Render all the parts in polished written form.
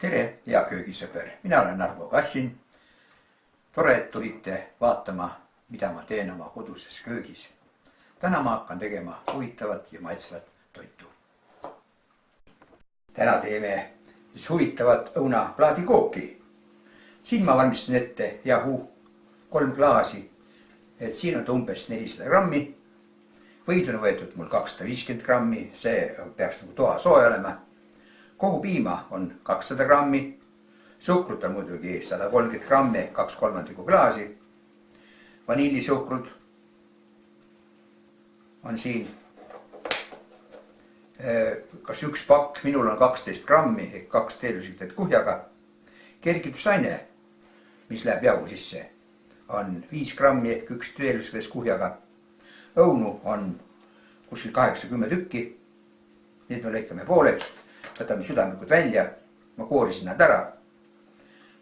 tere, hea köögisõber, mina olen Arvo Kassin. Tore, et tulite vaatama, mida ma teen oma koduses köögis. Täna ma hakkan tegema huvitavat ja maitsvat toitu. Täna teeme huvitavat õunaplaadikooki. Siin ma valmistan ette jahu 3 klaasi, et siin on umbes 400 grammi. Võid on võetud mul 250 grammi, see peaks nagu toa sooja olema. Kohupiima on 200 grammi, suhkrut on muidugi 130 grammi, 2/3 klaasi. Vanillisuhkrut on siin kas üks pakk, minul on 12 grammi ehk 2 teelusiktet kuhjaga. Kergitusaine, mis läheb jahu sisse, on 5 grammi ehk 1 teelusiktes kuhjaga. Õunu on kuskil 8-10 tükki. Need me lõikame pooleks. Võtame südamikud välja, ma koorisin nad ära.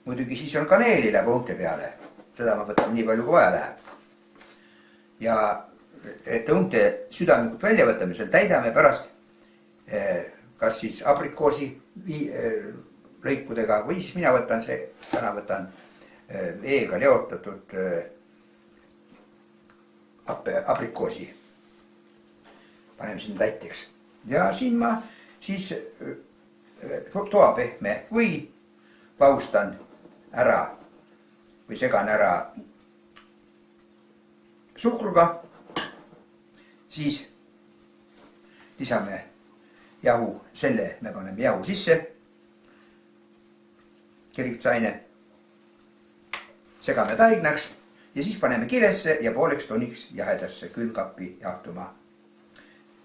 Muidugi siis on kaneeli läheb õunte peale, seda ma võtan nii palju kui vaja läheb. Ja et õunte südamikud välja võtame, seal täidame pärast kas siis aprikoosi lõikudega või siis mina võtan täna võtan veega leotatud aprikoosi. Paneme sinna täiteks ja siin ma siis toapehme või paustan ära või segan ära suhkruga. Siis lisame jahu, me paneme jahu sisse, kergitusaine, segame taignaks ja siis paneme kilesse ja pooleks tonniks jahedasse külmkappi jahtuma.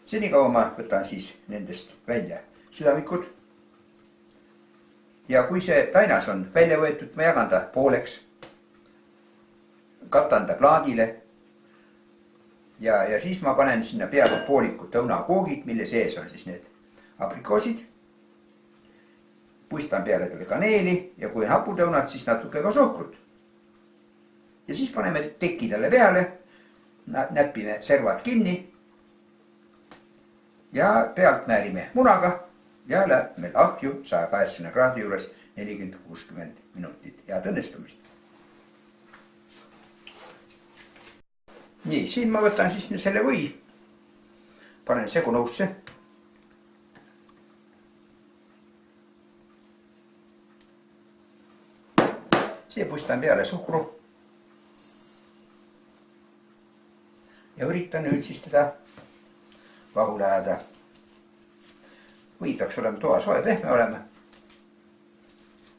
Senikaua ma võtan siis nendest välja südamikud. Ja kui see tainas on välja võetud, ma jagan ta pooleks, katan ta plaadile ja siis ma panen sinna peale poolikud õunakoogid, mille sees on siis need aprikoosid. Puistan peale talle kaneeli ja kui on hapud õunad, siis natuke ka suhkrut. Ja siis paneme teki talle peale, näpime servad kinni ja pealt määrime munaga ja läheb meil ahju 180 kraadi juures 40-60 minutit. Head õnnestumist! Nii, siin ma võtan siis selle või, panen segunõusse. See puistan peale suhkru ja üritan nüüd siis teda vahule ajada. Või peaks olema toa soe pehme olema.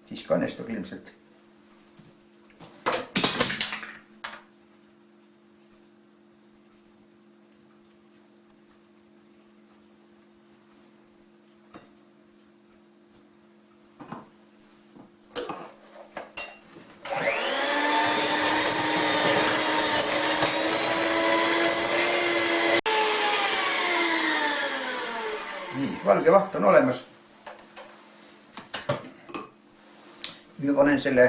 Siis ka õnnestub ilmselt. Nii, valge vaht on olemas. Nüüd panen selle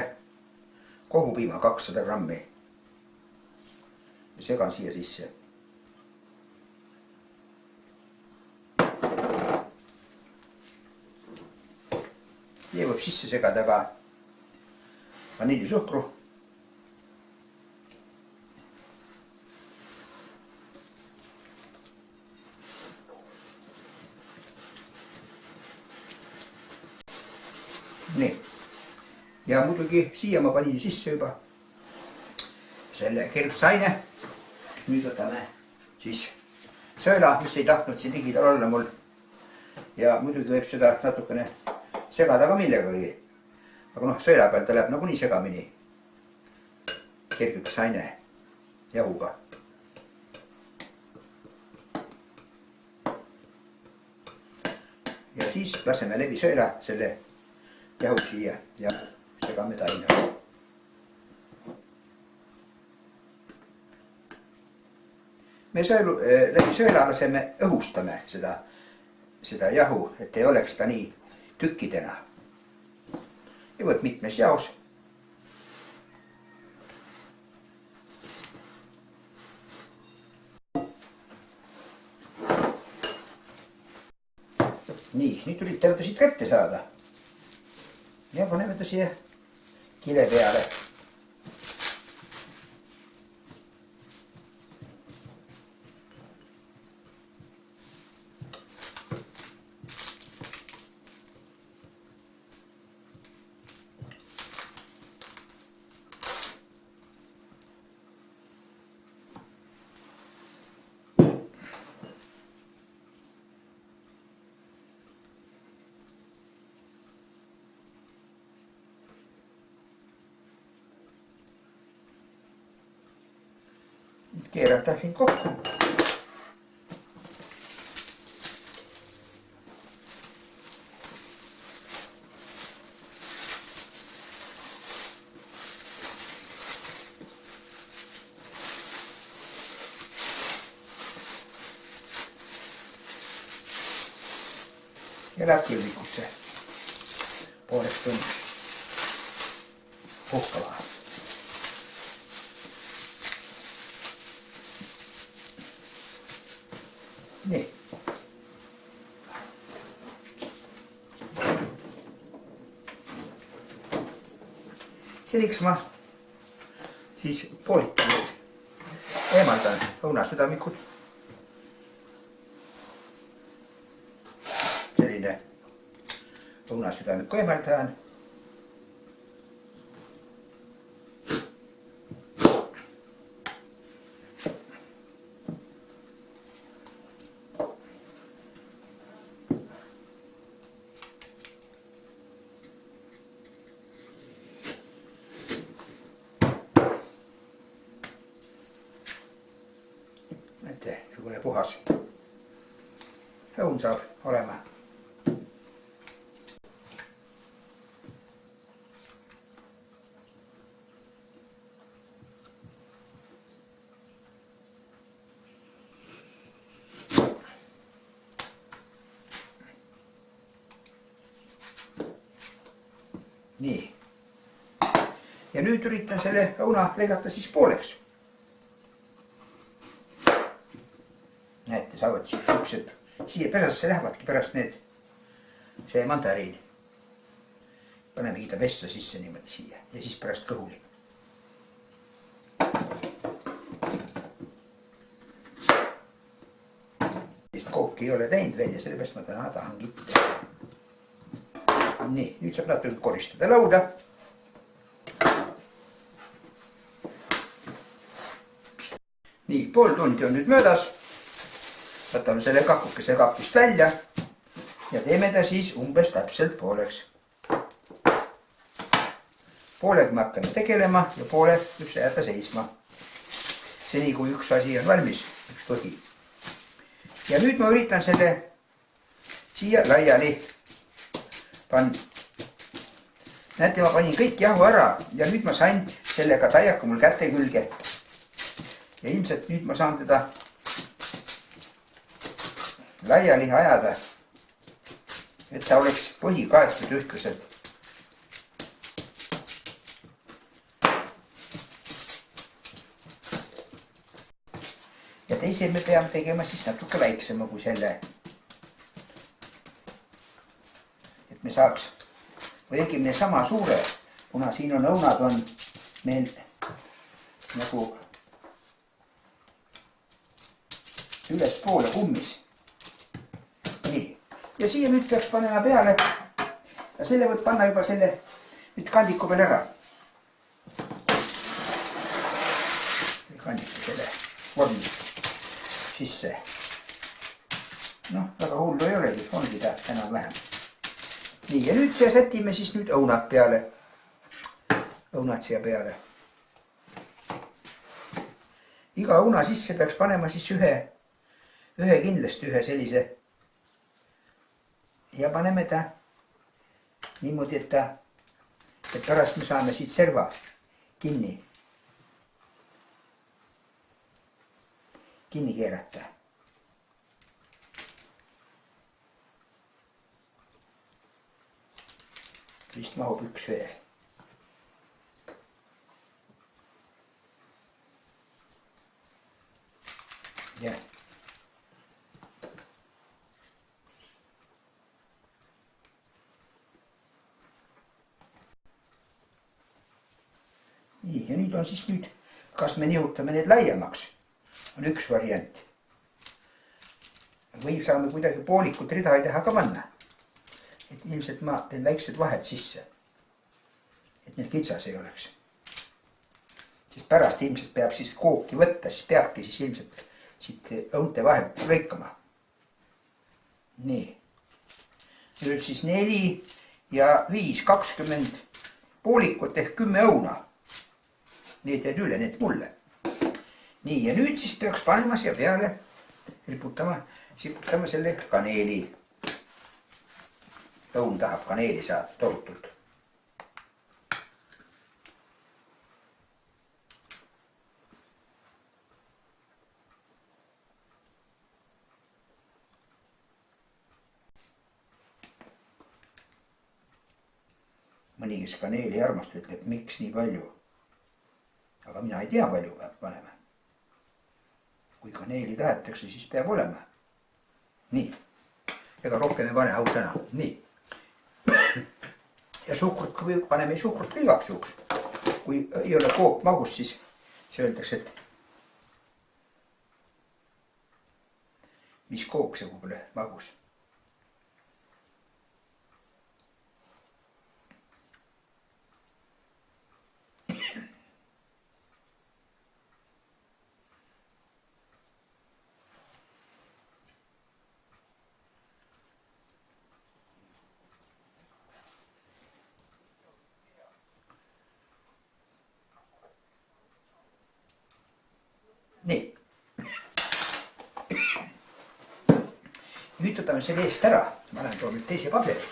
kohupiima 200 grammi ja segan siia sisse. Siia võib sisse segada ka vanillisuhkru. Nii. Ja muidugi siia ma panin sisse juba selle kergitusaine. Nüüd võtame siis sõela, mis ei tahtnud siin ligidal olla mul. Ja muidugi võib seda natukene segada ka millegagi. Aga sõela peal ta läheb nagunii segamini. Kergitusaine jahuga. Ja siis laseme läbi sõela selle jahu siia ja segame taina. Me läbi sõela laseme õhustame seda jahu, et ei oleks ta nii tükkidena. Ja võt mitmes jaos. Nii, nüüd üritame ta siit kätte saada. ja paneme ta siia kile peale. Keerata siin kokku. Ja läheb külmikusse pooleks tunniks puhkama. Nii. Seniks ma siis poolitan nüüd. Eemaldan õunasüdamikud. Selline õunasüdamiku eemaldan. Niisugune puhas õun saab olema. Nii. Ja nüüd üritan selle õuna lõigata siis pooleks. Näete, saavad siis šuksed. Siia pärasse lähevadki pärast see mandariin. Panemegi ta vessa sisse niimoodi siia ja siis pärast kõhuli. Vist kooki ei ole teinud veel ja sellepärast ma tahan kitta. Nii, nüüd saab natuke koristada lauda. Nii, pool tundi on nüüd möödas. Võtame selle kakukese kapist välja ja teeme ta siis umbes täpselt pooleks. Poolega me hakkame tegelema ja poole võib jääda seisma. Seni kui üks asi on valmis, üks põhi. Ja nüüd ma üritan selle siia laiali panna. Näete, ma panin kõik jahu ära ja nüüd ma sain sellega taiaku mul käte külge. Ja ilmselt nüüd ma saan teda laiali ajada, et ta oleks põhi kaetud ühtlaselt. Ja teise me peame tegema siis natuke väiksema kui selle. Et me saaks õigemini sama suure, kuna siin on õunad on meil nagu ülespoole kummis. Ja siia nüüd peaks panema peale ja selle võib panna juba selle nüüd kandiku peale ära. Kandiku selle vormi sisse. Noh, väga hullu ei olegi, ongi ta enam vähem. Nii, ja nüüd siia sätime siis nüüd õunad peale. Õunad siia peale. Iga õuna sisse peaks panema siis ühe kindlasti ühe sellise. Ja paneme ta niimoodi, et pärast me saame siit serva kinni keerata. Vist mahub üks veel. Jah. Nii, ja nüüd on siis kas me nihutame need laiemaks, on üks variant. Või saame kuidagi poolikut rida ei taha ka panna. Et ilmselt ma teen väiksed vahed sisse, et neil kitsas ei oleks. Sest pärast ilmselt peab siis kooki võtta, siis peabki siis ilmselt siit õunte vahelt lõikama. Nii. Nüüd siis 4 ja 5, 20 poolikut ehk 10 õuna. Need jäid üle, need mulle. Nii, ja nüüd siis peaks panema siia peale, siputama selle kaneeli. Õun tahab kaneeli saada tohutult. Mõni, kes kaneeli armast ütleb, miks nii palju. Aga mina ei tea, palju peab panema. Kui kaneeli tahetakse, siis peab olema. Nii. Ega rohkem ei pane, ausõna. Nii. Ja suhkrut, kui paneme suhkrut ka igaks juhuks. Kui ei ole kook magus, siis see öeldakse, et mis kook see, kui pole magus. Nii. Nüüd võtame selle eest ära. Ma lähen toon nüüd teise paberi.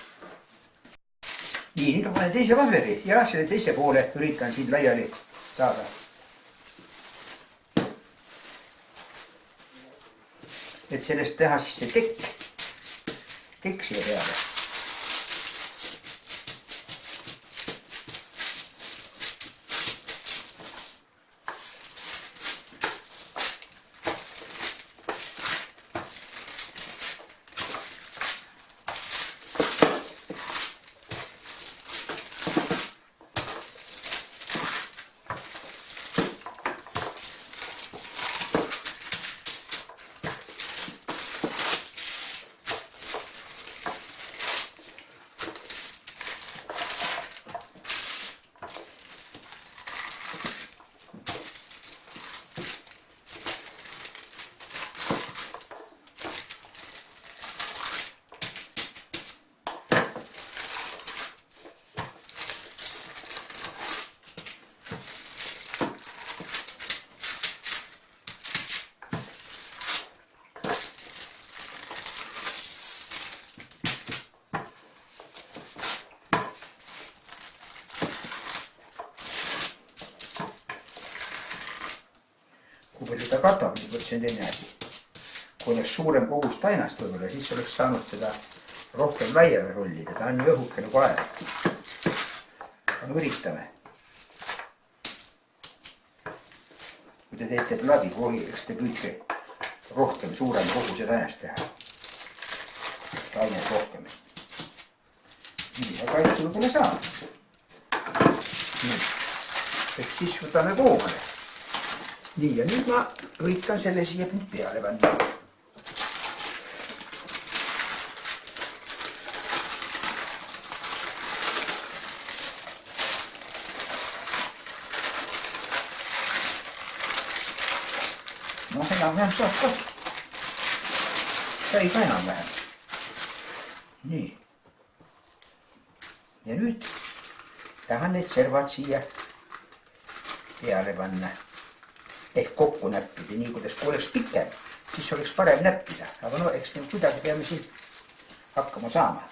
Nii, nüüd ma panen teise paberi ja selle teise poole üritan siin laiali saada. Et sellest teha siis see tekk siia peale. Kui palju ta katab, nii see on teine asi. Kui oleks suurem kogus tainast võibolla, siis oleks saanud seda rohkem laiali rullida. Ta on nii õhuke nagu aeg. Aga üritame. Kui te teete läbi kohi, eks te püüdke rohkem suurem koguse tainast teha. Tainest rohkem. Nii, aga et võibolla saab. Nii. Eks siis võtame koomale. Nii, ja nüüd ma võikan selle siia nüüd peale panna. No enam-vähem saab ka. Sai ka enam-vähem. Nii. Ja nüüd tahan need servad siia peale panna. Ehk kokku näppida, nii kuidas kui oleks pikem, siis oleks parem näppida. Aga no, eks me kuidagi peame siin hakkama saama.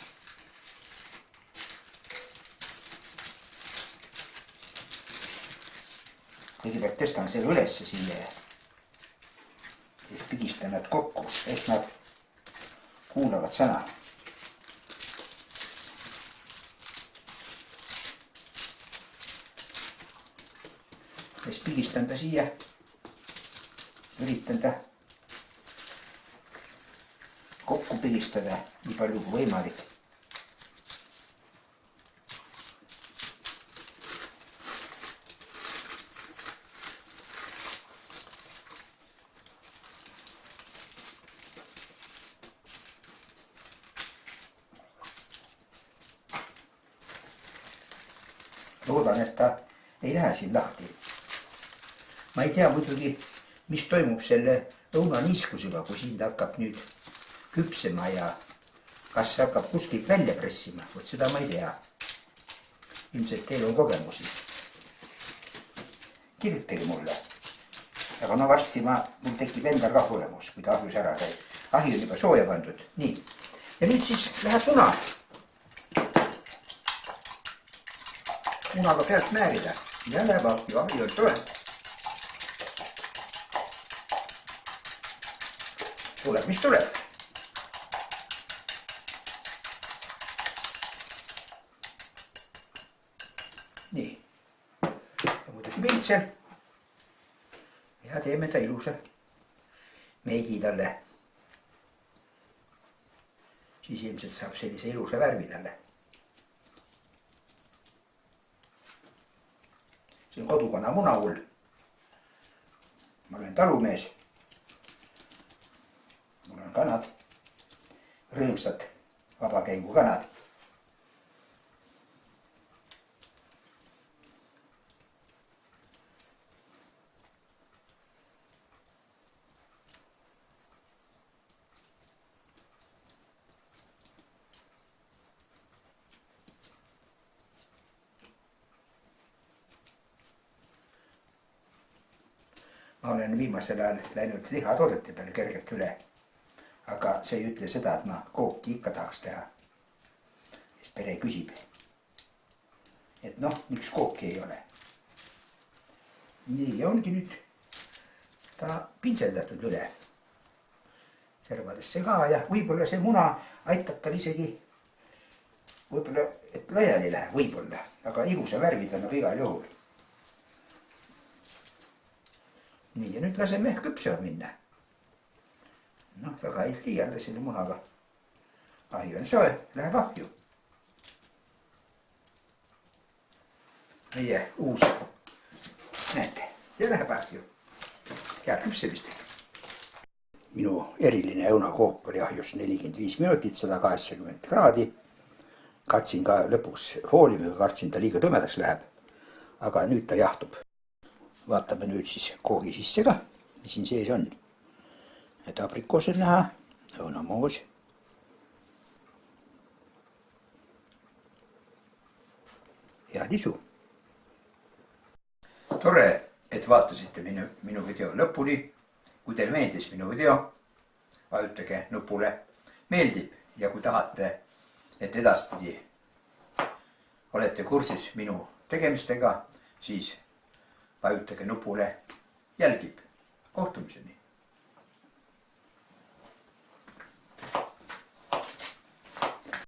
Kõigepealt tõstan selle ülesse siia ja siis pigistan nad kokku, ehk nad kuulavad sõna. Siis pigistan ta siia. Üritan ta kokku pigistada nii palju kui võimalik. loodan, et ta ei lähe siin lahti. Ma ei tea muidugi, mis toimub selle õunaniiskusega, kui siin ta hakkab nüüd küpsema ja kas see hakkab kuskilt välja pressima, vot seda ma ei tea. Ilmselt teil on kogemusi. Kirjutage mulle. Aga no varsti mul tekib endal ka kogemus, kui ta ahjus ära käib. Ahi on juba sooja pandud. Nii. Ja nüüd siis läheb muna. Munaga pealt määrida. Ja läheb ahju. Ahi on soe. Tuleb, mis tuleb? Nii. Ja muidugi pintsel. Ja teeme ta ilusa meigi talle. Siis ilmselt saab sellise ilusa värvi talle. See on kodukana muna mul. Ma olen talumees. Mul on kanad. Rõõmsad vabakäigu kanad. Ma olen viimasel ajal läinud lihatoodete peale kergelt üle, aga see ei ütle seda, et ma kooki ikka tahaks teha. Sest pere küsib, et noh, miks kooki ei ole. Nii ongi nüüd ta pintseldatud üle servadesse ka ja võib-olla see muna aitab tal isegi, võib-olla, et laiali lähe, võib-olla, aga ilusa värvi ta nagu igal juhul. Nii, ja nüüd laseme küpsema minna. Noh, väga ei liialda selle munaga. Ahi on soe, läheb ahju. Meie uus, näete, ja läheb ahju. Head küpsemist. Minu eriline õunakook oli ahjus 45 minutit, 180 kraadi. Katsin ka lõpuks fooliumiga, kartsin ta liiga tumedaks läheb. Aga nüüd ta jahtub. Vaatame nüüd siis koogi sisse ka, mis siin sees on. Et aprikoos on näha, õunamoos. Head isu. Tore, et vaatasite minu video lõpuni. Kui teil meeldis minu video, vajutage nupule meeldib. Ja kui tahate, et edaspidi olete kursis minu tegemistega, siis vajutage nupule jälgib.